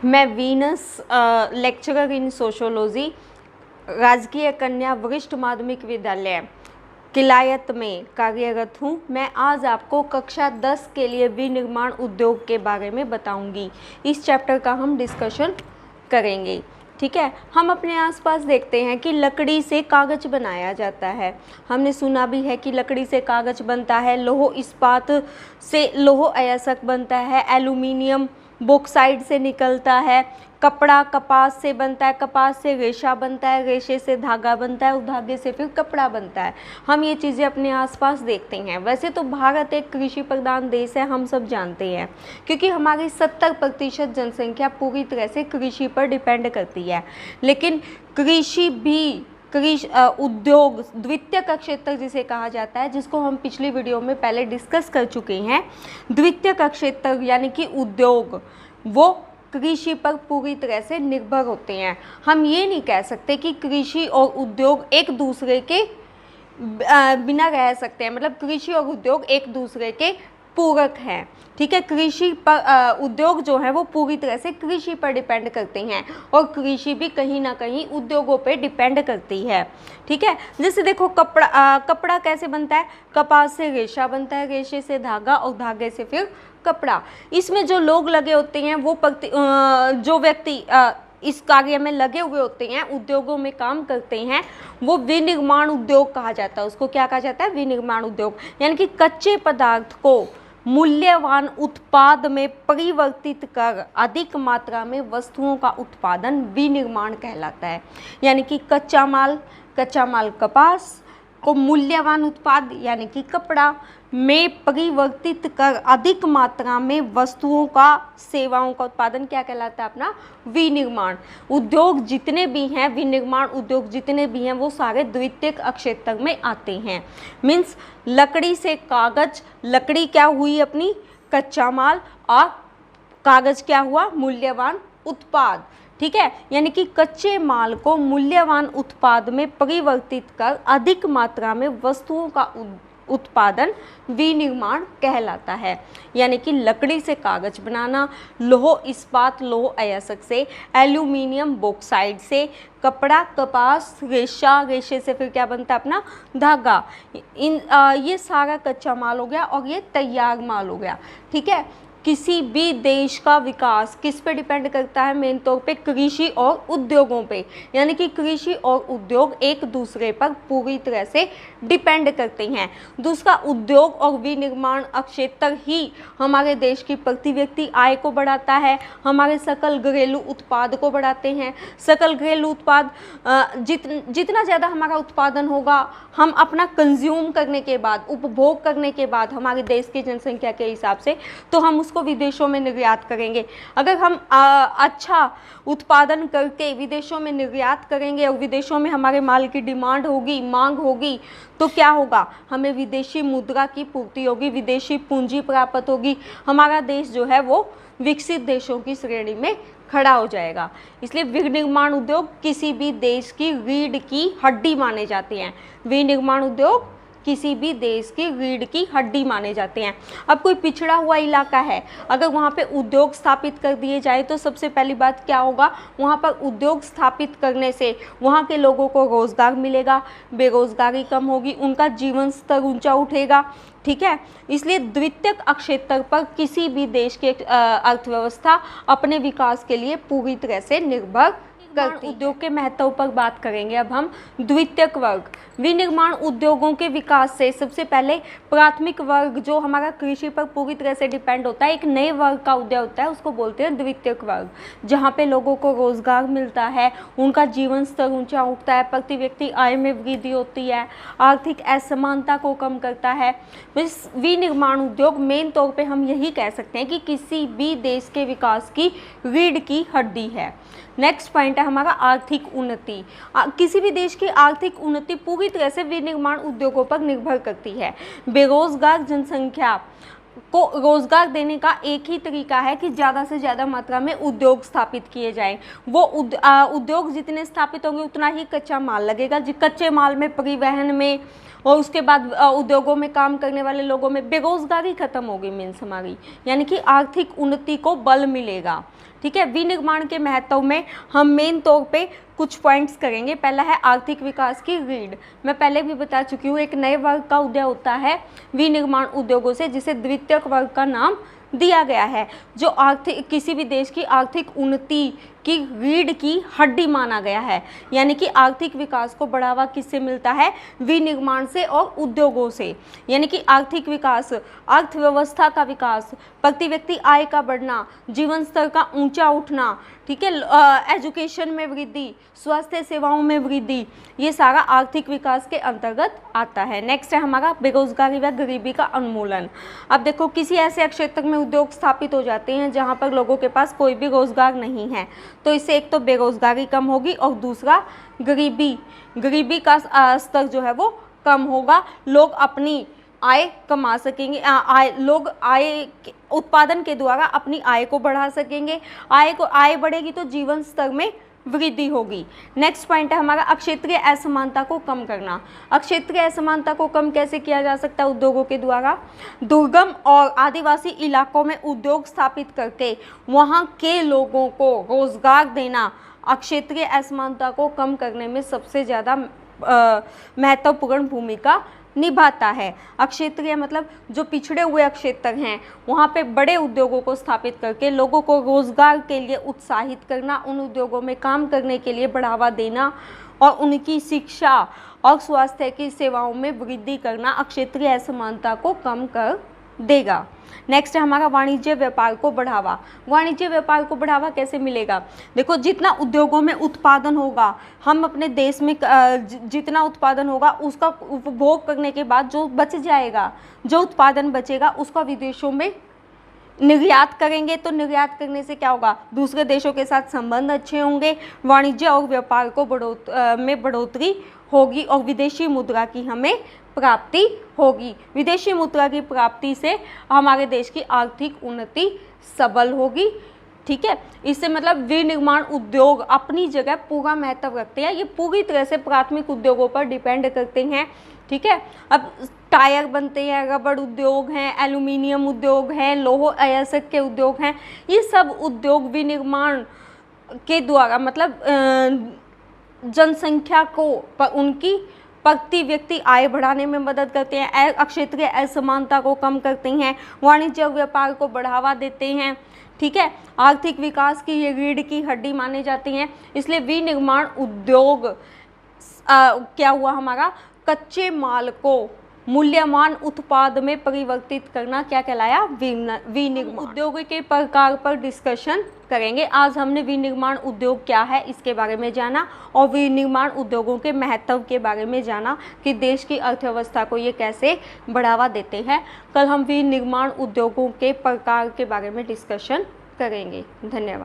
मैं Venus lecturer in sociology राजकीय कन्या वरिष्ठ माध्यमिक विद्यालय किलायत में कार्यरत हूँ। मैं आज आपको कक्षा 10 के लिए विनिर्माण उद्योग के बारे में बताऊंगी। इस चैप्टर का हम डिस्कशन करेंगे। ठीक है, हम अपने आसपास देखते हैं कि लकड़ी से कागज़ बनाया जाता है। हमने सुना भी है कि लकड़ी से कागज़ बनता है, लौह इस्पात से लौह अयस्क बनता है, एल्यूमिनियम बॉक्साइट से निकलता है, कपड़ा कपास से बनता है, कपास से रेशा बनता है, रेशे से धागा बनता है और धागे से फिर कपड़ा बनता है। हम ये चीज़ें अपने आसपास देखते हैं। वैसे तो भारत एक कृषि प्रधान देश है, हम सब जानते हैं, क्योंकि हमारी 70% जनसंख्या पूरी तरह से कृषि पर डिपेंड करती है। लेकिन कृषि भी उद्योग द्वितीयक क्षेत्र जिसे कहा जाता है, जिसको हम पिछली वीडियो में पहले डिस्कस कर चुके हैं। द्वितीयक क्षेत्र यानी कि उद्योग वो कृषि पर पूरी तरह से निर्भर होते हैं। हम ये नहीं कह सकते कि कृषि और उद्योग एक दूसरे के बिना रह सकते हैं, मतलब कृषि और उद्योग एक दूसरे के पूरक हैं। ठीक है, कृषि पर उद्योग जो है वो पूरी तरह से कृषि पर डिपेंड करते हैं और कृषि भी कहीं ना कहीं उद्योगों पे डिपेंड करती है। ठीक है, जैसे देखो कपड़ा कैसे बनता है, कपास से रेशा बनता है, रेशे से धागा और धागे से फिर कपड़ा। इसमें जो लोग लगे होते हैं वो जो व्यक्ति इस कार्य में लगे हुए होते हैं, उद्योगों में काम करते हैं, वो विनिर्माण उद्योग कहा जाता है। उसको क्या कहा जाता है? विनिर्माण उद्योग। यानी कि कच्चे पदार्थ को मूल्यवान उत्पाद में परिवर्तित कर अधिक मात्रा में वस्तुओं का उत्पादन विनिर्माण कहलाता है। यानी कि कच्चा माल कपास को मूल्यवान उत्पाद यानी कि कपड़ा में परिवर्तित कर अधिक मात्रा में वस्तुओं का सेवाओं का उत्पादन क्या कहलाता है? अपना विनिर्माण उद्योग जितने भी हैं, विनिर्माण उद्योग जितने भी हैं, वो सारे द्वितीयक क्षेत्र में आते हैं। मीन्स लकड़ी से कागज, लकड़ी क्या हुई अपनी? कच्चा माल, और कागज क्या हुआ? मूल्यवान उत्पाद। ठीक है, यानी कि कच्चे माल को मूल्यवान उत्पाद में परिवर्तित कर अधिक मात्रा में वस्तुओं का उत्पादन विनिर्माण कहलाता है। यानी कि लकड़ी से कागज बनाना, लौह इस्पात लौह अयस्क से, एल्यूमिनियम बॉक्साइट से, कपड़ा कपास, रेशे से फिर क्या बनता है? अपना धागा। ये सारा कच्चा माल हो गया और ये तैयार माल हो गया। ठीक है, किसी भी देश का विकास किस पे डिपेंड करता है? मेन तौर पे कृषि और उद्योगों पे। यानी कि कृषि और उद्योग एक दूसरे पर पूरी तरह से डिपेंड करते हैं। दूसरा, उद्योग और विनिर्माण क्षेत्र ही हमारे देश की प्रति व्यक्ति आय को बढ़ाता है, हमारे सकल घरेलू उत्पाद को बढ़ाते हैं। सकल घरेलू उत्पाद जितना ज़्यादा हमारा उत्पादन होगा, हम अपना कंज्यूम करने के बाद, उपभोग करने के बाद हमारे देश की जनसंख्या के हिसाब से, तो हम उसको विदेशों में निर्यात करेंगे। अगर हम अच्छा उत्पादन करके विदेशों में निर्यात करेंगे और विदेशों में हमारे माल की डिमांड होगी, मांग होगी, तो क्या होगा? हमें विदेशी मुद्रा की पूर्ति होगी, विदेशी पूंजी प्राप्त होगी, हमारा देश जो है वो विकसित देशों की श्रेणी में खड़ा हो जाएगा। इसलिए विनिर्माण उद्योग किसी भी देश की रीढ़ की हड्डी माने जाते हैं। विनिर्माण उद्योग किसी भी देश की रीढ़ की हड्डी माने जाते हैं। अब कोई पिछड़ा हुआ इलाका है, अगर वहाँ पे उद्योग स्थापित कर दिए जाए तो सबसे पहली बात क्या होगा? वहाँ पर उद्योग स्थापित करने से वहाँ के लोगों को रोज़गार मिलेगा, बेरोजगारी कम होगी, उनका जीवन स्तर ऊंचा उठेगा। ठीक है, इसलिए द्वितीयक क्षेत्र पर किसी भी देश की अर्थव्यवस्था अपने विकास के लिए पूरी तरह से निर्भर करती है। उद्योग के महत्व पर बात करेंगे अब हम। द्वितीयक वर्ग, विनिर्माण उद्योगों के विकास से सबसे पहले प्राथमिक वर्ग जो हमारा कृषि पर पूरी तरह से डिपेंड होता है, एक नए वर्ग का उदय होता है, उसको बोलते हैं द्वितीयक वर्ग, जहाँ पे लोगों को रोजगार मिलता है, उनका जीवन स्तर ऊंचा उठता है, प्रति व्यक्ति आय में वृद्धि होती है, आर्थिक असमानता को कम करता है। विनिर्माण उद्योग मेन तौर पे हम यही कह सकते हैं कि किसी भी देश के विकास की रीढ़ की हड्डी है। नेक्स्ट पॉइंट है हमारा आर्थिक उन्नति। किसी भी देश की आर्थिक उन्नति पूरी तरह से विनिर्माण उद्योगों पर निर्भर करती है। बेरोजगार जनसंख्या को रोजगार देने का एक ही तरीका है कि ज़्यादा से ज़्यादा मात्रा में उद्योग स्थापित किए जाएं। वो उद्योग जितने स्थापित होंगे उतना ही कच्चा माल लगेगा। कच्चे माल में, परिवहन में और उसके बाद उद्योगों में काम करने वाले लोगों में बेरोजगारी खत्म होगी मीन्स हमारी, यानी कि आर्थिक उन्नति को बल मिलेगा। ठीक है, विनिर्माण के महत्व में हम मेन तौर पे कुछ पॉइंट्स करेंगे। पहला है आर्थिक विकास की रीढ़। मैं पहले भी बता चुकी हूँ, एक नए वर्ग का उदय होता है विनिर्माण उद्योगों से, जिसे द्वितीयक वर्ग का नाम दिया गया है, जो आर्थिक किसी भी देश की आर्थिक उन्नति की रीढ़ की हड्डी माना गया है। यानी कि आर्थिक विकास को बढ़ावा किससे मिलता है? विनिर्माण से और उद्योगों से। यानी कि आर्थिक विकास, अर्थव्यवस्था का विकास, प्रति व्यक्ति आय का बढ़ना, जीवन स्तर का ऊंचा उठना, ठीक है, एजुकेशन में वृद्धि, स्वास्थ्य सेवाओं में वृद्धि, ये सारा आर्थिक विकास के अंतर्गत आता है। नेक्स्ट है हमारा बेरोजगारी व गरीबी का उन्मूलन। अब देखो, किसी ऐसे क्षेत्र में उद्योग स्थापित हो जाते हैं जहां पर लोगों के पास कोई भी रोजगार नहीं है, तो इससे एक तो बेरोजगारी कम होगी और दूसरा गरीबी का स्तर जो है वो कम होगा। लोग अपनी आय कमा सकेंगे, लोग आय उत्पादन के द्वारा अपनी आय को बढ़ा सकेंगे। आय बढ़ेगी तो जीवन स्तर में वृद्धि होगी। नेक्स्ट पॉइंट है हमारा अक्षेत्रीय असमानता को कम करना। अक्षेत्रीय असमानता को कम कैसे किया जा सकता है? उद्योगों के द्वारा। दुर्गम और आदिवासी इलाकों में उद्योग स्थापित करके वहाँ के लोगों को रोजगार देना अक्षेत्रीय असमानता को कम करने में सबसे ज़्यादा महत्वपूर्ण भूमिका निभाता है। अक्षेत्रीय मतलब जो पिछड़े हुए क्षेत्र हैं वहाँ पे बड़े उद्योगों को स्थापित करके लोगों को रोजगार के लिए उत्साहित करना, उन उद्योगों में काम करने के लिए बढ़ावा देना और उनकी शिक्षा और स्वास्थ्य की सेवाओं में वृद्धि करना अक्षेत्रीय असमानता को कम कर देगा। नेक्स्ट है हमारा वाणिज्य व्यापार को बढ़ावा। वाणिज्य व्यापार को बढ़ावा कैसे मिलेगा? देखो, जितना उद्योगों में उत्पादन होगा, हम अपने देश में जितना उत्पादन होगा उसका उपभोग करने के बाद जो बच जाएगा, जो उत्पादन बचेगा उसका विदेशों में निर्यात करेंगे। तो निर्यात करने से क्या होगा? दूसरे देशों के साथ संबंध अच्छे होंगे, वाणिज्य और व्यापार को बढ़ोतरी होगी और विदेशी मुद्रा की हमें प्राप्ति होगी। विदेशी मुद्रा की प्राप्ति से हमारे देश की आर्थिक उन्नति सबल होगी। ठीक है, इससे मतलब विनिर्माण उद्योग अपनी जगह पूरा महत्व रखते हैं। ये पूरी तरह से प्राथमिक उद्योगों पर डिपेंड करते हैं। ठीक है, अब टायर बनते हैं, रबड़ उद्योग हैं, एल्यूमिनियम उद्योग हैं, लौह अयस्क के उद्योग हैं। ये सब उद्योग विनिर्माण के द्वारा मतलब जनसंख्या को उनकी प्रति व्यक्ति आय बढ़ाने में मदद करते हैं, अक्षेत्रीय असमानता को कम करते हैं, वाणिज्य और व्यापार को बढ़ावा देते हैं। ठीक है, आर्थिक विकास की ये रीढ़ की हड्डी माने जाते हैं। इसलिए विनिर्माण उद्योग क्या हुआ हमारा? कच्चे माल को मूल्यवान उत्पाद में परिवर्तित करना क्या कहलाया? विनिर्माण उद्योग के प्रकार पर डिस्कशन करेंगे। आज हमने विनिर्माण उद्योग क्या है इसके बारे में जाना और विनिर्माण उद्योगों के महत्व के बारे में जाना कि देश की अर्थव्यवस्था को ये कैसे बढ़ावा देते हैं। कल हम विनिर्माण उद्योगों के प्रकार के बारे में डिस्कशन करेंगे। धन्यवाद।